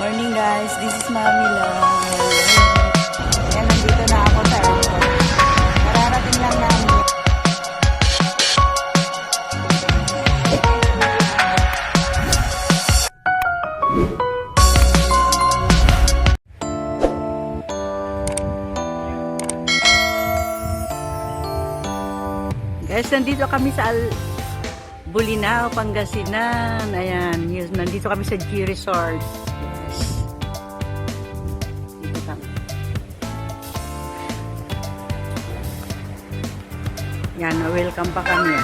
Morning guys, this is Mami Lang. Ayan, nandito na ako sa airport. Mararating lang namin. Guys, nandito kami sa Bolinao, Pangasinan. Ayan, nandito kami sa G Resort. Yes. Dito kami. Yan, welcome pa kami.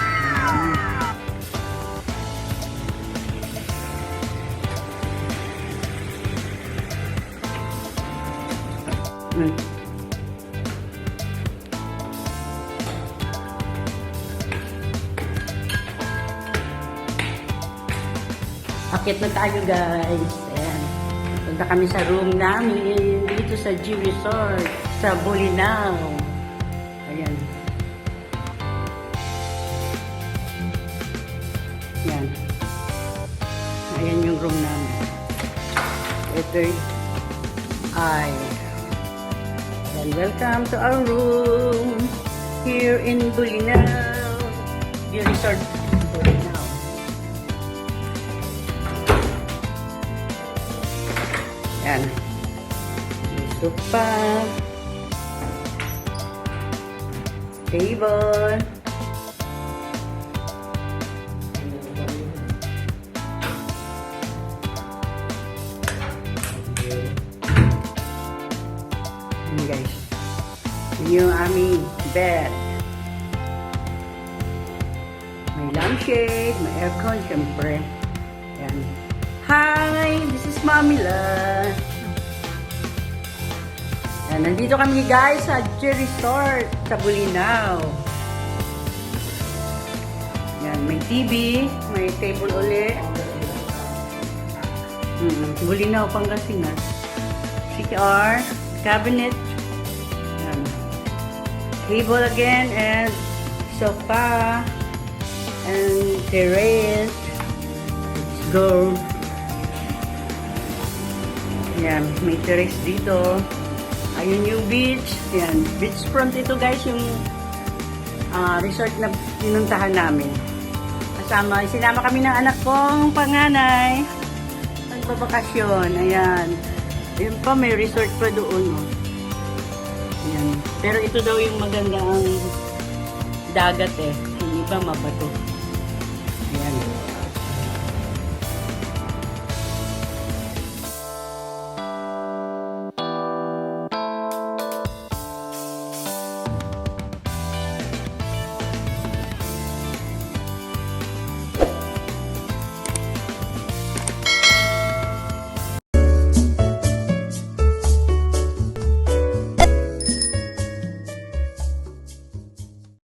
Akit na tayo guys. Ayan. Punta kami sa room namin dito sa G Resort sa Bolinao. Ayan. Ayan. Ayan yung room namin. Ito ay. And welcome to our room here in Bolinao. G Resort Bolinao. Yan. Sofa. Table. Yan guys. Yun yung aming bed. May lampshade, may aircon, syempre. Yan. Hi! This is Mami Lang. Nandito kami guys sa G Resort sa Bolinao. Yan, may TV, may table ulit. Bolinao, Pangasinan. CR, cabinet. Yan. Table again and sofa and terrace. Let's go. Yan, may terrace dito. Ayun yung beach. Yan, beachfront ito guys, yung resort na pinuntahan namin. Sinama kami ng anak kong panganay. Nagbabakasyon. Ayan. Ayun pa, may resort pa doon. Oh. Ayan. Pero ito daw yung maganda ang dagat eh. Yung iba mabato.